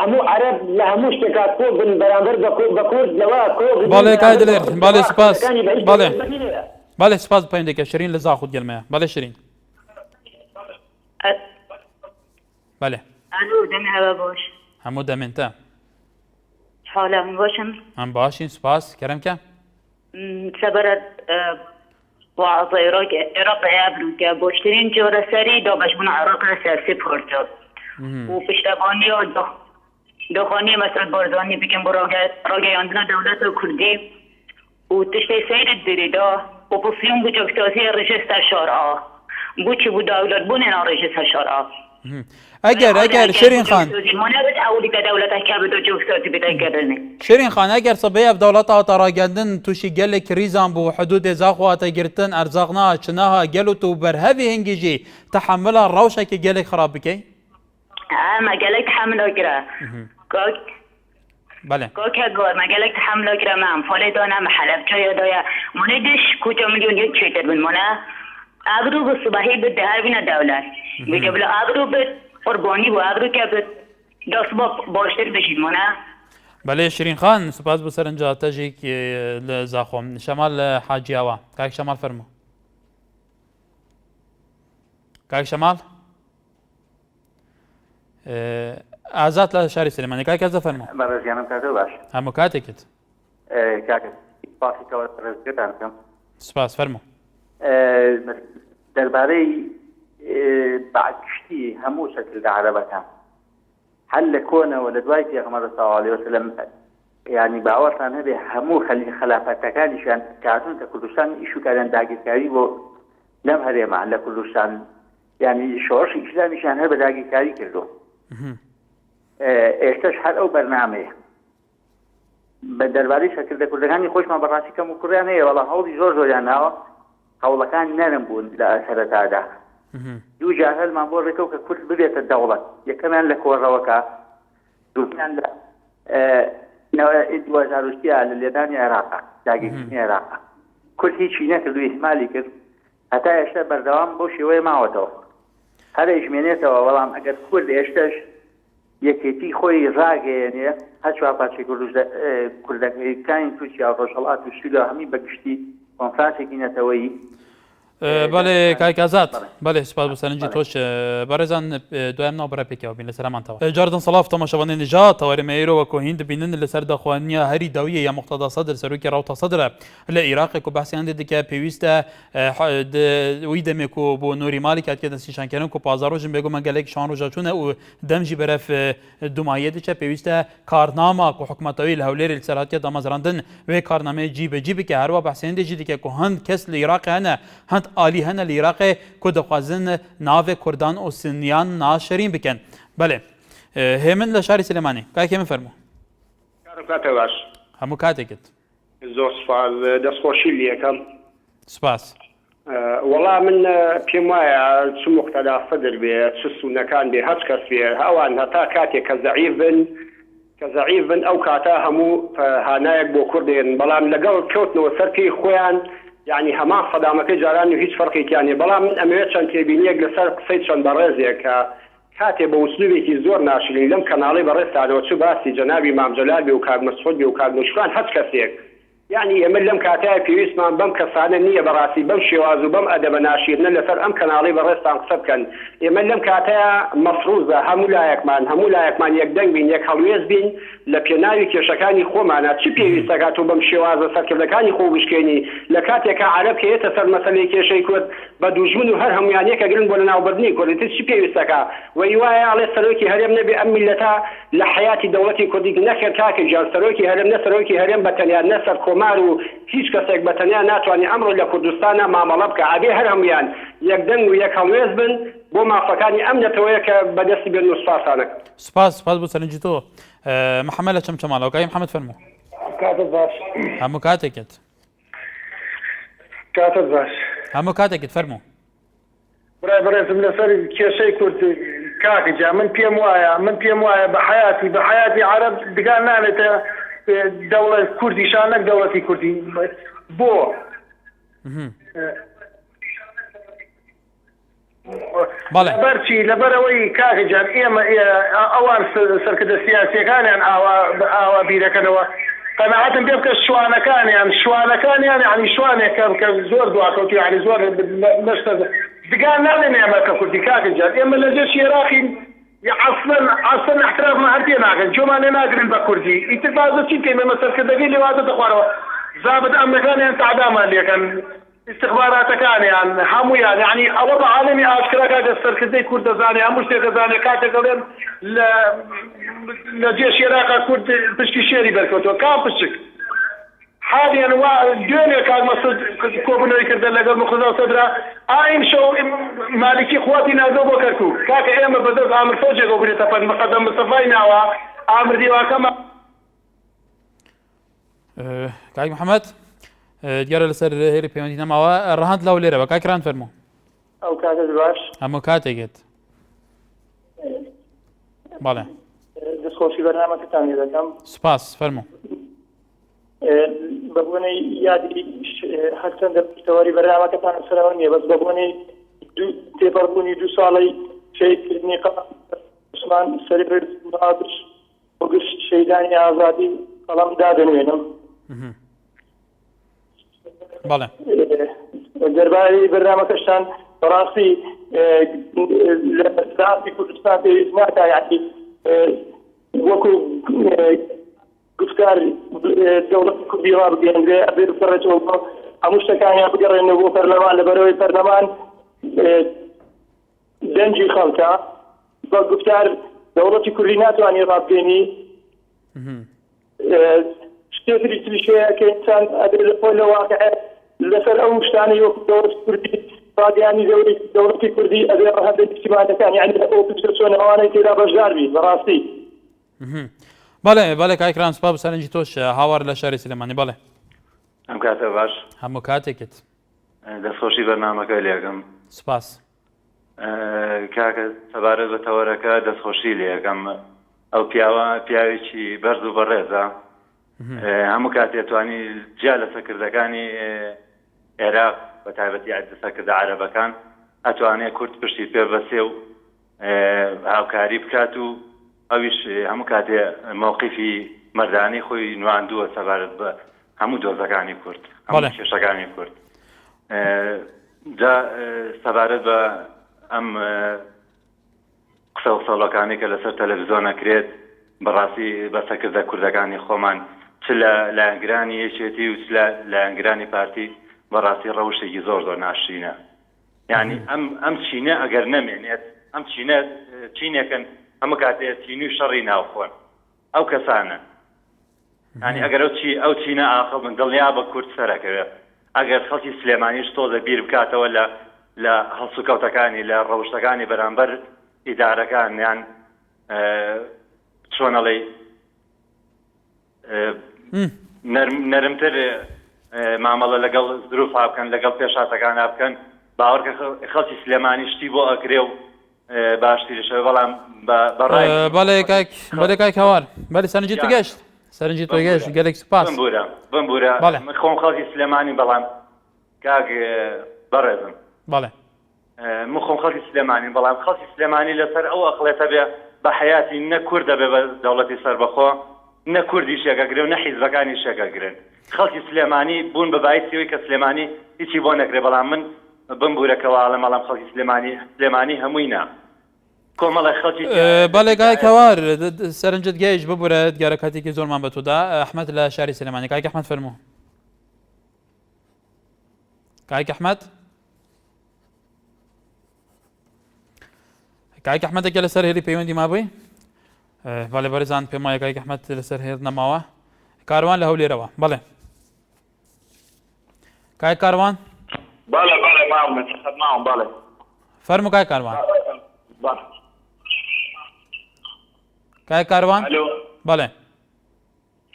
هەموو عەرەب لە هەموو شتێکا کۆ بن بەرامبەر بە کورد لەوە کۆ بەڵێ کای دلێر بەڵێ سپاس بەڵێ سپاس پەیندێکە شیرین لە زاخوت گەلمەیە بەڵێ شیرین بەڵێ ئەلو دەمێ هەوە باش هەموو دەمێنتە حاڵم باشم ئەم باشین سپاس کەرەمکە سەبارەت وعظە عێراق ئەبرو کە بۆشترین جۆرە سەری دابەشبوون عێراق سیاسی پۆرتۆ و پشتەوانی دخانی مثلا بارزانی بکن با راگیاندن دولت کردی و تشتی سیرت دیده اپوزیسیون بود جوکتاسی رجستر شارعه بود چی بود دولت بونه نا رجستر شارعه اگر شیرین خان شیرین خان اگر صبیه دولت ها تراگندن توشی گل کریزان بو حدود زاخو تا گرتن ارزاقنا چناها گلو تو برهوی هنگیجی تحمل روشه که گل خراب بکی ما گلک تحمل گره بله که گور ما گلک تحمل گره من فالی دانم حلب چای دایا منه دش کجا میلیون یک چیتر بین منه اگرو به صبحی به دهر بین دولت میگه بلا اگرو به قربانی و اگرو که به دست با باشتر بشید منه بله شیرین خان سپاس بسر انجا تجیک لزاخوم شمال حاجی آوا کاک شمال فرمو کاک شمال آزاد لشاری سلیمانی کاک از فرمو برزیانم کاتو باش همو کاتکت کاک باسی که رزگردان کم سپاس فرمو درباره بعدشتی همو شکل ده عربتان هل لكونه ولدواي في غمر صلى الله عليه وسلم يعني باورتان هبه همو خلافتكان شان كاتون كردستان ايشو كان داغيكاري بو لم هري مع لكردستان يعني شعور اسلامي شان هبه داغيكاري كردو استشهد او برنامج بدرباري شكل كردغاني خوش ما براسي كم كرداني والله هودي زور يعني هولا كان نرم بون لا اثرت هذا يوجد هل ما بقول لك كل بداية الدولة يكمل لك وراوكا دوكان لا وزارتي على اليابان العراق داقيق العراق كل شيء نكدو إهمالي كر حتى يشتغل بردوام بوشي وي ما وتو هذا إجماليته والله أجر كل يشتغل يكتي خوي راجع يعني هالشو عبارة كل كائن توشي أو رجالات وشيله همي بقشتي كونفرانس كينا توي بله کاک آزاد بله سپاس بسرنجی توش برزن دوام نابره پیکاو بین لسر من توا جاردن صلاف تماشاوان نجات تواری میرو و کوهیند بینن لسر دخوانیا هری داویه یا مقتدا صدر سروکی راوتا صدر لعراق کو بحثی اند دیگه پیوست ویدم کو بو نوری مالی که کدن سیشان کردن کو پازاروجن بگو من گلک شان روزا چونه و دمجی برف دومایه دیگه پیوست کارنامه کو حکومتوی الهولیر السراتیه دامازراندن و کارنامه جیب که هر وا بحثی اند دیگه کو هند کس العراق هنه هند عالی هن العراق کو دخوازن ناو کردان و سنیان ناشرین بکن بله همین لشاری سلیمانی که که میفرمو کارو باش همو کاتکت زور سپاس دستخوشی لیکم سپاس والله من پێم وایە چ مقتەدا صدر بێ چ سوونەکان بێ هەچ کەس بێ ئەوان هەتا کاتێک کە زەعیف بن ئەو کاتە هەموو هانایەک بۆ کوردێن بەڵام لەگەڵ کەوتنەوە سەر پێی خۆیان يعني همان صدامەکەی جاران و هیچ فەرقێکیان نیە بەڵام من ئەمەوێت چەند تێبینیەک لەسەر قسەی چەند بەڕێزێک کە کاتێ بە وسلوبێکی زۆر ناشرین لەم کەناڵی بەڕێزتانەوە چ باسی جەنابی مام جەلال بێ و کاک مەسعود بێ و کاک نوشکان هەچ کەسێک يعني ئێمە لەم کاتایە پێویستمان بەم کەسانە نییە بەڕاستی بەم شێواز و بەم ئەدەبە ناشیرنە لەسەر ئەم کەناڵی بەڕێزتان قسە بکەن ئێمە لەم کاتایە مەفروزە هەموو لایەکمان یەکدەنگ بین یەک هەڵوێز بین لە پێناوی کێشەکانی خۆمانە چی پێویستەکات و بەم شێوازە سەرکردەکانی خۆ بشکێنی لە کاتێکە عەرەب کێتە سەر مەسەلەی کێشەی کورد بە دوژمن و هەر هەمویان یەکە گرنگ بۆ لەناوبردنی کوردی چی پێویستەکە وەی وایە ئەڵێ سەرۆکی هەرێم نەبێ ئەم میلەتە لە حیاتی دەوڵەتی کوردی نەخێر کاکە جان سەرۆکی هەرێم نە سەرۆکی هەرێم بەتەنیا نە سەر کۆمار و هیچ کەسێک بەتەنیا ناتوانێت ئەمڕۆ لە کوردستانە مامەڵە بکە ئەبێ هەر هەمویان یەکدەنگ و یەک هەڵوێز بن بۆ مافەکانی ئەم نەتەوەیە کە بەدەستی بێن و سپاسانەک سپاس بۆ سەرنجی تۆ محەممەد لە چەمچەماڵەوە کای محەممەد فەرموو کاتت باش هەموو کاتێکت هەموو کاتێکت فەرموو برای بەڕێزم لەسەر کێشەی کورد کاکەجا من پێم وایە بە حیاتی عەرەب دگان نانێتە دەوڵەت کوردیشان نەک دەوڵەتی کوردی بۆ بەرچی لەبەرەوەی کاکەجان ئێمە ئەوان سەرکردە سیاسیەکانیان ئاوا بیرەکەنەوە قەناعەتم پێ بکە شوانەکانیان ینی شوانێکم کە زۆر دواکەوتی ینی زۆر نەشتە دگان نانێن ئێمە کە کوردی کاکەجان ئێمە لە جێشی عێراقین اصلا احتراف ما هرتي ناقل جو ما ناقل بكردي اتفاق شيء كلمه مثلا كذا لي واحد تخوره ضابط امريكان انت عدامه اللي كان استخبارات كان يعني حمو يعني وضع عالمي اشكرا كذا سر كذا كرد زاني مش كذا كاتقلن لە جێش عێراقا کورد پشتی شێری بەرکەوتەوە کام پشک حالیان وا دوێنێ کاک مەسعود کۆبوونەوەی کردە لەگەڵ مختەدا سەدرا ئاین شەو مالکی خواتی نازۆ بۆ کەرکوو کاکە ئێمە بەدەست ئامر فۆجێک بێتە پەن مەقەدەم مستەفای ناوە ئامر دیواکەمە کاک محەممەد دیارە لەسەر هێری پەیوەندی نەماوە ڕەهاند لەو لێرەوە کاکران فەرموو ئەو کاتە باش هەموو کاتێکێت بەڵێ دەستخۆشی بەرنامەکەتان لێ دەکەم سوپاس فەرموو بەبوونەی یادی هەر چەندە پشتەوەری بەرنامەکەتان سەرەوە نییە بەس بەبوونەی تێپەڕبوونی 2 ساڵەی شەیدکردنی عوسمان سەربرد بادر وەگشت شەیدانی ئازادی قەڵەم دادەنوێنم بەڵێ دەربارەی بەرنامەکەشتان بەڕاستی لە ساعتی کوردستان پێویست ناکا یعنی وەکو گفتار دەوڵەتی کوردی ڕابگەێنرێ ئەبێ بگەڕێتەوە بۆ هەموو شتەکانیان بگەڕێنەوە بۆ پەرلەمان لەبەرەوەی پەرلەمان دەنجی خەڵکە بە گفتار دەوڵەتی کوردی ناتوانێت ڕابگەێنی شتێتری تریشەیە کە ئینسان ئەبێ لە خۆی لە واقعە لەسەر ئەو شتانەی وەکو دەوڵەتی کوردی ڕاگەیانی دەوڵەتی کوردی ئەبێ ڕەهەندێک اجتیماعیەکان یعنی لە ئۆپۆزیسیۆن چۆن ئەوانەی تێدا بەشدار بی بەڕاستی بەڵێ کاکران سوپا بەسەرنجی تۆش هاوار لە شاری سلێمانی بەڵێ ئەم کاتە باش هەموو کاتێکت دەستخۆشی بەرنامەکە لێەکەم سوپاس کاکە سەبارەت بە تەوەرەکە دەستخۆشی لێەکەم ئەو پیاوە پیاوێکی بەرز و بەڕێزە هەموو کاتێتوانی جیا لە سەکردەکانی عێراق بە تایبەتی سەکردە عەرەبەکان ئەتوانێت کورد پشتی پێ بەسێ و هاوکاری بکات و ئەویش هەموو کاتێ مووقیفی مەردانی خۆی نواندووە سەبارەت بە هەموو دۆزەکانی کورد هەموو کێشەکانی کورد جا سەبارەت بە ئەم قسە و سەڵەکانی کە لەسەر تەلەڤیزۆن ئەکرێت بەڕاستی بە سەکردە کوردەکانی خۆمان چ لە لایەنگرانی یەکێتی و چ لە لایەنگرانی پارتی بەڕاستی ڕەوشێکی زۆر زۆر ناشرینە یعنی ئەم چینە ئەگەر نەمێنێت ئەم چینێکن هەموو کاتێ چینی و شەڕی ناوخۆن ئەو کەسانە ینی ئەگەر ئەو چینە ئاخە من دڵنیا بە کورد سەرەکەوێت ئەگەر خەڵکی سلێمانیش تۆزە بیر بکاتەوە لە هەڵسوکەوتەکانی لە ڕەوشتەکانی بەرامبەر ئیدارەکان یان چۆنەڵێ نەرمتر مامەڵە لەگەڵ زروفا بکەن لەگەڵ پێشاتەکانە بکەن باوەڕکە خەڵکی سلێمانی شتی بۆ ئەکرێ و باشتریشەوە بەڵام بەڵێ کاک هەوار بەڵێ سەرنجی تو گەشت سەرنجی تۆ گەشت گەلێک سوپاس بمبورە من خۆم خەڵکی سلێمانی بەڵام کاک بەڕێزم بەڵێ من خۆم خەڵکی سلێمانی بەڵام خەڵکی سلێمانی لەسەر ئەو ئەقڵێتە بێ بە حیاتی نە کوورد دەبێ بە دەوڵەتی سەربەخۆ نە کوردی شێکەگرێ و نە حیزبەکانی شێکەگرن خەڵکی سلێمانی بوون بە بایسیەوەی کە سلێمانی هیچی بۆ نەکرێ بەڵام من بمبورەکەوە ئاڵە مەڵام خەڵکی سلێمانی هەمووی نا کۆمەڵی خەڵکی بەڵێ کاک هەوار سەرنجت گەیشت ببورە دیارە کاتێکی زۆرمان بە تۆدا ئەحمەد لە شاری سلێمانی کاک ئەحمەد فەرموو کاک ئەحمەد کاک ئەحمەدێکە لەسەر هێری پەیوەندی مابووی بەڵێ بەرزان پێم وایە کاک ئەحمەد لەسەر هێر نەماوە کاروان لە هەولێرەوە بەڵێ کاک کاروان بەڵێ ماوم بەڵێ فەرموو کاک کاروان کاک کاروان بەڵێ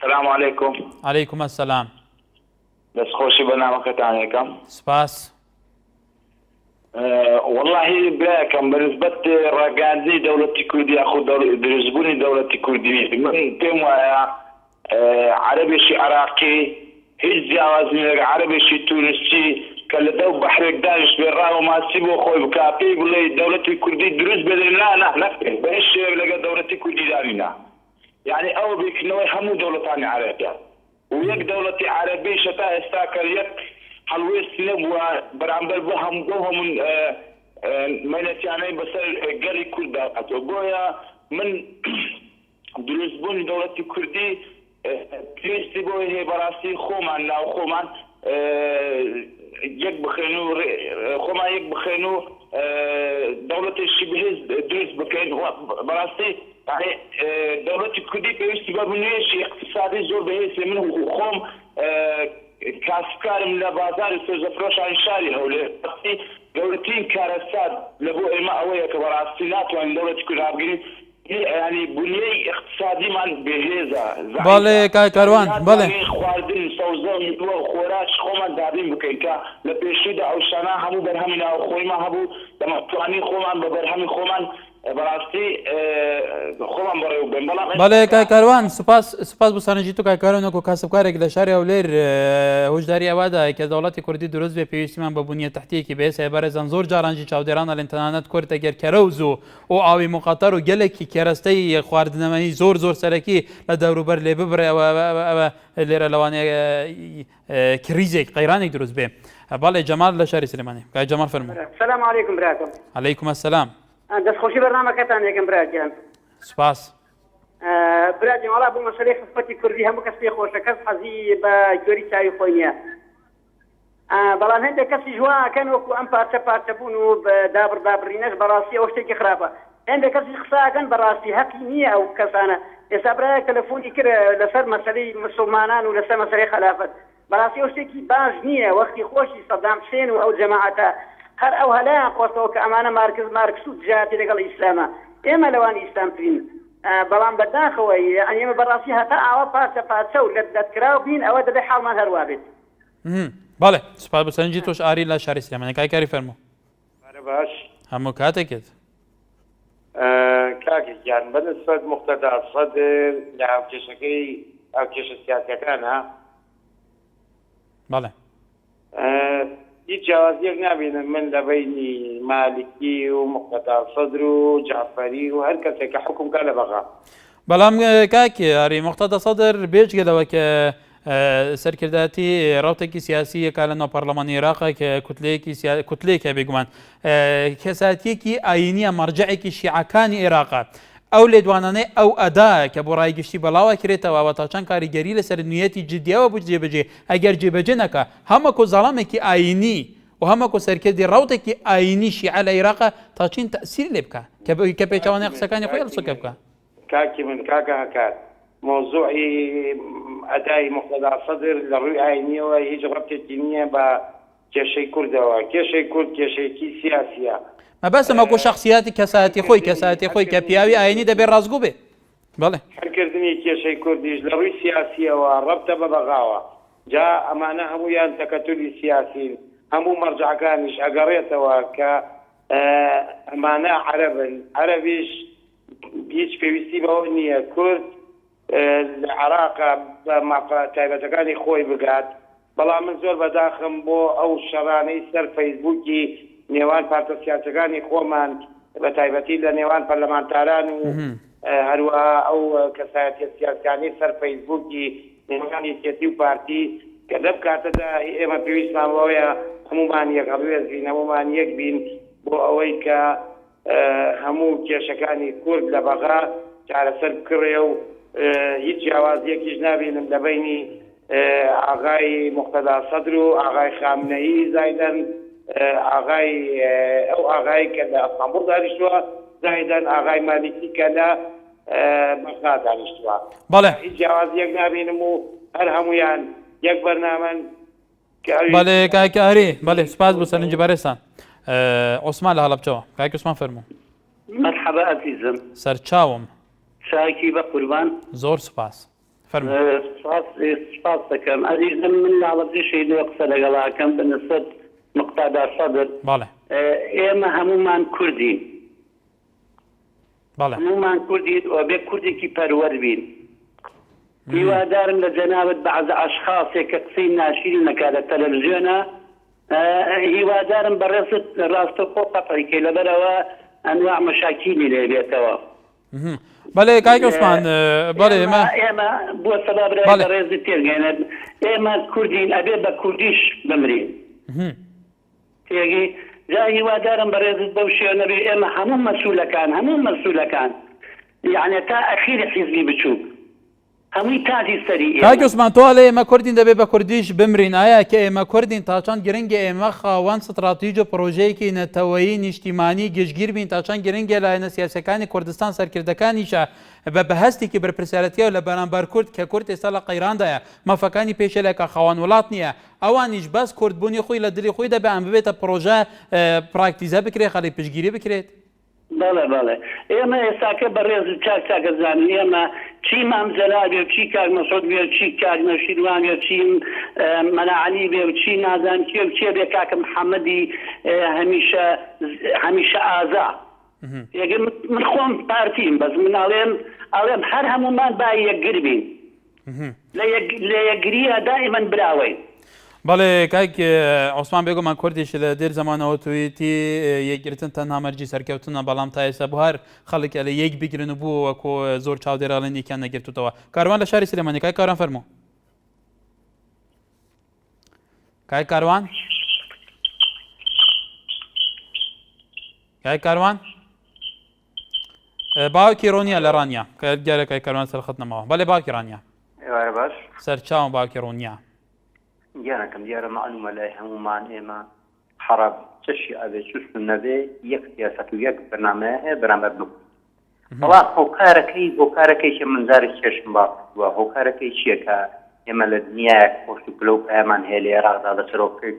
سلام علیکم عەلەیکوم ئەسسەلام دەستخۆشی بەرنامەکەتان یەکەم سپاس والله براکەم بەنسبەت ڕاگەاندنی دەوڵەتی کوردی یاخۆ دروستبوونی دەوڵەتی کوردی من پێم وایە عەرەبێکی عێراقی هیچ جیاوازی لەگە عەرەبێکی تونسی کە لە دەو بەحرێک دانیشت بێ ڕاو ماسی بۆ خۆی بکا پێی بڵێ دەوڵەتی کوردی دروست بێنێ نەکەین بە هیچ شێوەیەک لەگە دەوڵەتی کوردی دانینا یعنی ئەوە بێکردنەوەی هەموو دەوڵەتانی عەرەبیە و یەک دەوڵەتی عەرەبیش تا ئێستا کە یەک هەڵوێست نەبووە بەرامبەر بۆ هەموو مەلەتیانەی بەسەر گەلی کووردا هاتووە بۆیە من دروستبوونی دەوڵەتی کوردی پێویستی بۆی هەیە بەڕاستی خۆمان ناو خۆمان یەک بخێن و خۆمان یەک بخێن و دەوڵەتێکی بەهێز دروست بکەین بەڕاستی يعني دولة كردي بيوستي بابنيش اقتصادي زور بهيس منه وخوم كاسكارم لبازار سوزفروش عن شاري هولي دولتين كارسات لبو إما أوية كبراسيلات وان دولة كردي يعني بنية اقتصادي من بهيزة بالي كاروان بالي خواردن سوزان مدوى خوراش خوما دابين بكيكا لبيشيدا أو شانا همو برهمنا أو خويما همو لما تواني خوما ببرهمي خوما براستی خوبم برای بین بله کاروان سپاس بسانجی تو کاروان کو کسبکارێک لە شاری هەولێر هۆشداری ئەوەدا کە دەوڵاتی کوردی دروست بێ پێویستیمان بە بنیە تحتیەکی بێسە بەڕێزان زۆر جارانجی چاودێرانە لە تەنانەت کورد ئەگەر کەرەوز و ئاوی مقاتەر و گەلێکی کێرەستەی خواردنەوەی زۆر سەرەکی لە دەوروبەر لێ ببڕێەوە لێرە لەوانەیە کریزێک قەیرانێک دروست بێ بەڵێ جەمال لە شاری سلێمانی کای جەمال فەرموو. السلام علیکم براکەم. عەلەیکم السلام. دەستخۆشی بەرنامەکەتان یەکەم براگیان. سپاس. براگیان وڵا بۆ مەسەلەی خزمەتی کوردی هەموو کەس پێ خۆشە کەس حەزی بە گوێری چاوی خۆی نییە. بەڵام هەندێک کەسی جوانکەن وەکو ئەم پارچە بوون و دابڕینەش بەڕاستی ئەو شتێکی خراپە. هەندێک کەسی قساکەن بەڕاستی حەقی نییە ئەو کەسانە. ئێستا برایەک تەلەفۆنی کرد لەسەر مەسەلەی مسلمانان و لەسەر مەسەلەی خلافەت. بەڕاستی ئەو شتێکی باش نییە وەختی خۆشی سەدام حوسێن و ئەو جەماعەتە هەر ئەو هەلایان خۆستەوە کە ئەمانە مارکس و جاتی لەگەڵ ئیسلامە ئێمە لەوانی ئیسلامترین بەڵام بەداخەوە ئەمە بەڕاستی هەتا ئاوا پارچە و لەدەتکراو بین ئەوە دەبێت حاڵمان هەروە بێت. بەڵێ سوپاس بەسەرنجی تۆش ئاری لە شاری سلێمانی کاری فەرموو. باش هەموو کاتێکت کاکیان بەنسبەت مقتەدا سەدر لە ئاوکێشەکەی ئاوکێشە سیاسەکانە بەڵێ هیچ جیاوازیەک نابینم من لە بینی مالکی و مقتەدا سەدر و جعفەری و هەر کەسێک کە حکومکە لە بەغا. بەڵام کاکی یاری مقتەدا سەدر بێجگەلەوە کە سەرکرداتی ڕاوتێکی سیاسیەکە لە ناو پەرلەمانی عێراق کە کوتلەیەکە بێگومان کەساتیەکی ئاینیە مەرجەعێکی شیعەکانی عێراقە. ئەو لێدوانانەی ئەو ئەدا کە بۆ ڕایگەشتی بەڵاوە کرێتەوە تا چەند کاریگەری لەسەر نوێتی جدیەوە بوو جێبەجێ ئەگەر جێبەجێ نەکە هەمەکو زەڵامێکی ئاینی و هەمەکو سەرکردی ڕاوتێکی ئاینی شیعە لە عێراقە تا چین تەسیر لێ بکە کە پێچەوانەی قسەکانی خۆی هەڵسوکە بکە. کاکی من کاکە هەکات مۆزوعی ئەدای مقتەدا سەدر لە ڕووی ئاینیەوە هیچ ڕەبتێکی نییە بە کێشەی کوردەوە. کێشەی کورد کێشەیەکی سیاسیە. مەبەسمەکو شخصیاتی کەساتی خۆی کە پیاوی ئاینی دەبێت ڕازگو بێ. بەڵێ هەرکردنی کێشەی کوردیش لە ڕووی سیاسیەوە ڕەبتە بە بەغاوە جا ئەمانە هەمویان تەکەتولی سیاسین هەموو مەرجعەکانیش ئەگەڕێتەوە کە ئەمانە عەرەبن عەرەبیش هیچ پێویستی بەوە نییە کورد لە عێراقا بە تایبەتەکانی خۆی بگات. بەڵام من زۆر بەداخم بۆ ئەو شەڕانەی سەر فەیسبووکی نێوان پارتە سیاسەکانی خۆمان بە تایبەتی لە نێوان پەرلەمانتاران و هەروە ئەو کەسایەتیە سیاسیانەی سەر فەیسبووکی نێوان یەکێتی و پارتی کە لەم کاتەدا ئێمە پێویستمان بەوەیە هەمومان یەک هەڵوێزین هەمومان یەک بین بۆ ئەوەی کە هەموو کێشەکانی کورد لە بەغا چارەسەر بکڕێ و هیچ جیاوازیەکیش نابینم لە بینی ئاغای مقتەدا سەدر و ئاغای خامنەئی زایدەن ئاغای ئەو ئاغایی کە لە ئەستانبوڵ دانیشتووە زایدەن ئاغای مالیکی کە لە بەغدا دانیشتووە. بەڵێ هیچ جیاوازیەک نابینم و هەر هەمویان یەک بەرنامەن. بەڵێ کاکاری بەڵێ سپاس بۆ سەرنجی بەڕێستان. عوسمان لە هەڵەبجەوە کاک عوسمان فەرموو. مرحبا عزیزم. سەرچاوم. چاکی بە قوربان. زۆر سپاس. سپاس دەکەم عزیزم من لە هەڵەبجە شەیدووە قسە لەگەڵاکەم بەنسبەت مقتەدا سەدر. بەڵێ ئێمە هەمومان کوردین. بەڵێ هەمومان کوردین و بێ کوردێکی پەروەر بین. هیوادارم لە جەنابەت بەعزە ئەشخاصێک کە قسەی ناشرین نەکا لە تەلەڤیزیۆنە هیوادارم بەڕێزت ڕاستەوخۆ قەتعیکەی لەبەرەوە ئەنواع مەشاکیلی لێ بێتەوە. بەڵێ کاک عوسمان بەڵێ ئێمە بۆ سەبابرای بەڕێزت تێرگەێنێت ئێمە کوردین ئەبێ بە کوردیش بمرین تێگەی جا هیوادارم بەڕێزت بەو شێوە بێ ئێمە هەموو مەسوولەکان یعنی تا ئەخیری حیزبی بچووک هەمووی تاجی سەری کاک عوسمان تۆ ئەڵێ ئێمە کوردین دەبێ بە کوردیش بمرین ئایا کە ئێمە کوردین تا چەند گرنگە ئێمە خاوەن ستراتیژ و پرۆژەیەکی نەتەوەیی نیشتیمانی گشتگیر بین تا چەند گرنگە لایەنە سیاسەکانی کوردستان سەرکردەکانیشە بە بەهەستێکی بەرپرسیارەتیە و لە بەرامبەر کورد کە کورد ئێستا لە قەیراندایە مەفەکانی پێشێلێکە خاوەن وڵات نییە ئەوانیش بەس کوردبوونی خۆی لە دلی خۆی دەبێ ئەم ببێتە پرۆژە پراکتیزە بکرێت خەڵی پشگیری بکرێت بەڵێ بەڵێ ئێمە ئێستاکە بەڕێز چاکەزانین ئێمە چی مامزەلا بێ و چی کاک مەسعود بێ و چی کاک نەوشیروان بێ و چی مەناعەلی بێ و چی نازان کێ و چێ بێ کاکە محەممەدی هەمیشە ئازا من خۆم پارتیم بەس من ئەڵێم هەر هەمومان با یەکگر بین لە یەکگریە دائیمەن براوەین بەڵێ کاک عوسمان بێگومان کوردیش لە دێر زمانەوە تویتی یەکگرتن تەنها مەرجی سەرکەوتنە بەڵام تا ئێستا بۆ هەر خەڵک لە یەک بگرن و بوو وەکۆ زۆر چاودێراڵێن یەکیان نەگرتوتەوە کاروان لە شاری سلێمانی کای کاروان فەرموو کای کاروان کای کاروان باوکی ڕۆنیە لە ڕانیا کە گەرە کای کاروان سەرخەت نەماوە بەڵێ باوکی ڕانیا باش سەرچاوم باوکی ڕۆنیا دیارەکەم دیارە معلومە لای هەمومان ئێمە حەراب چشی ئەبێ چست نەبێ یەک سیاسەت و یەک بەرنامەیە هەیە بەرامبەر بکو بەڵام هۆکارەکەی بۆ کارەکەی کە منزاری چێشم باوە هۆکارەکەی چییە کە ئێمە لە دنیایەک پۆشت و پلە و پەیامان هەیە لە عێراقدا لە سەرۆکەی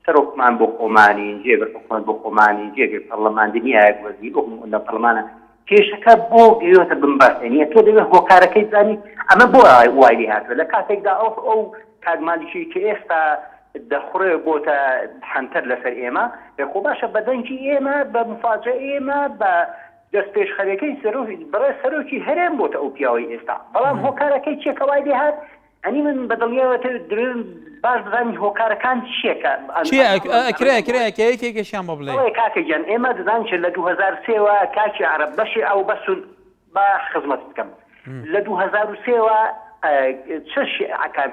سەرۆکمان بۆ خۆمانی جێگەر حکومەت بۆ خۆمانی جێگەر پەرلەمان دنیایەک وەزیر لە پەرلەمانە کێشەکە بۆ گەیۆتە بمبارێنیە تۆ دەبێت هۆکارەکەی زانی ئەمە بۆ وایلی هاتووە لە کاتێکدا ئەو کارمالیشی کە ئێستا دەخڕێ بۆتە حەنتەر لەسەر ئێمە خۆ باشە بەدەنگی ئێمە بە مفاجە ئێمە بە دەست پێشخەرەکەی بەڕێ سەرۆکی هەرێم بۆتە ئەو پیاوەی ئێستا بەڵام هۆکارەکەی چیەکە وای لێ هات ئەنی من بەدڵیاوەتە درێن باش بزانین هۆکارەکان چیەکە ئەکرێکێکیان بۆ بڵێ کاکە گیان ئێمە دەزانین چ لە 2003ەوە کاکی عەرەب بەشی ئەو بەسون با خزمەت بکەم لە 2003ەوە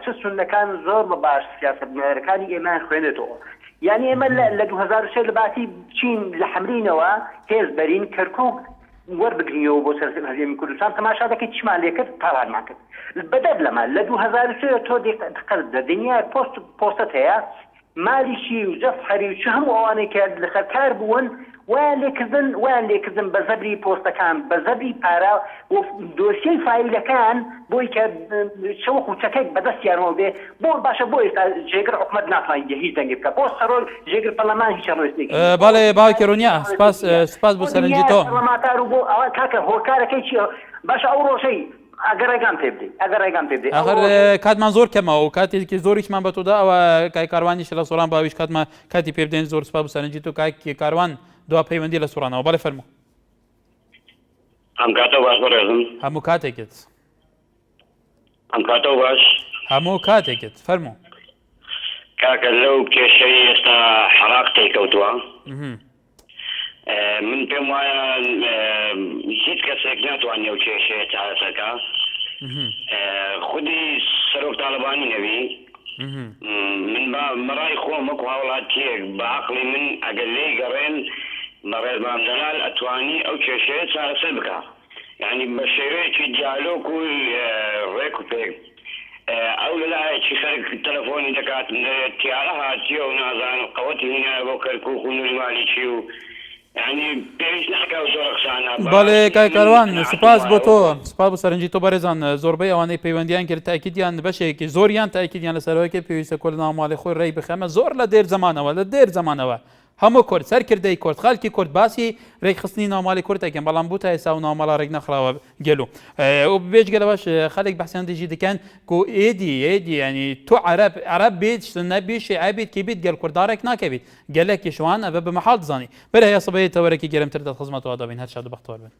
چ سونەکان زۆر بە باش سیاسەتمەرەکانی ئێمان خوێنێتەوە یعنی ئێمە لە 2003 لە باسی بچین لە حەمرینەوە هێز بەرین کەرکووک وەربگرینەوە بۆ سەر هەرێمی کوردستان تەماشا دەکەیت چمان لێ کرد تاوانمان کرد بەدەر لەمە لە 2003 تۆ دە دنیای پۆستت هەیە مالیشی و جەفحەری و چ هەموو ئەوانەی کە لەسەر کار بوون ویان لێکردن بە زەبری پۆستەکان بە زەبری پارا و دۆسیەی فایلەکان بۆی کە شەوە خوچەکەی بەدەستیانەوە بێ بۆ باشە بۆ ئێستا جێگر حکومەت ناتوانێت هیچ دەنگی بکە بۆ سەرۆک جێگر پەرلەمان هیچ ڕۆیستێکی بەڵێ باوکی ڕۆنیا سپاس بۆ سەرنجی تۆ پەرلەمانتار و بۆ ئەوە کاکە هۆکارەکەی چیە باشە ئەو ڕۆژەی ئەگەر ڕێگام پێ بدەیت ئەخر کاتمان زۆر کەمەوە و کاتێکی زۆریشمان بە تۆدا ئەوە کای کاروانیش لە سۆران باویش کاتمان کاتی پێ بدەین زۆر سپاس بۆ سەرنجی تۆ کاکی کاروان دوا پەیوەندی لە سوورانەوە بەڵێ فەرموو ئەم کاتە باش بەڕێزم هەموو کاتێکت ئەم کاتە باش هەموو کاتێکت فەرموو کاکە لەو کێشەی ئێستا حەراق تێکەوتووە من پێم وایە هیچ کەسێک ناتوانێ و کێشەیە چارەسەکە خودی سەرۆک تاالبانی نەبی من بەڕای خۆم وەکو هاوڵاتیەک بە عەقڵی من ئەگەر لێی گەڕێن بەڕێز مامجەلال ئەتوانی ئەو کێشەیە چارەسەر بکە یعنی بە شێوەیەکی دیالۆگ و ڕێک و پێک ئەو لەلایەکی خەرک تەلەفۆنی دەکات تیارە هاتیە و نازان قەوەتی هینایە بۆ کەرکووک و نووری مالیکی و بەڵێ کای کاروان سپاس بۆ تۆ سپاس بۆ سەرنجی تۆ بەڕێزان زۆربەی ئەوانەی پەیوەندیان کرد تاکیدیان بەشێکی زۆریان تاکیدیان لەسەرەوەیکە پێویستە کۆل ناوماڵی خۆی ڕێی بخەمە زۆر لە دێر زمانەوە هەموو کورد سەرکردەی کورد خەڵکی کورد باسی ڕێکخستنی ناوماڵی کورد دەکەن بەڵام بوو تا ئێستا و ناوماڵا ڕێک نەخراوە گەلو و بێژگەلەوەش خەڵک بەحسیان دژی دەکەن کۆ ئێدی ینی تۆ عەرەب بێت نەبێت شیعە بێت کە بیت گەل کوردارێک ناکەویت گەلێکی شوان ئەبە بە مەحاڵ دزانی بەرە هەیە سبەیە تەوەرەکی گەرمتر دەخزمەتەوە دەبین هەر شاد و بەختەوەر بن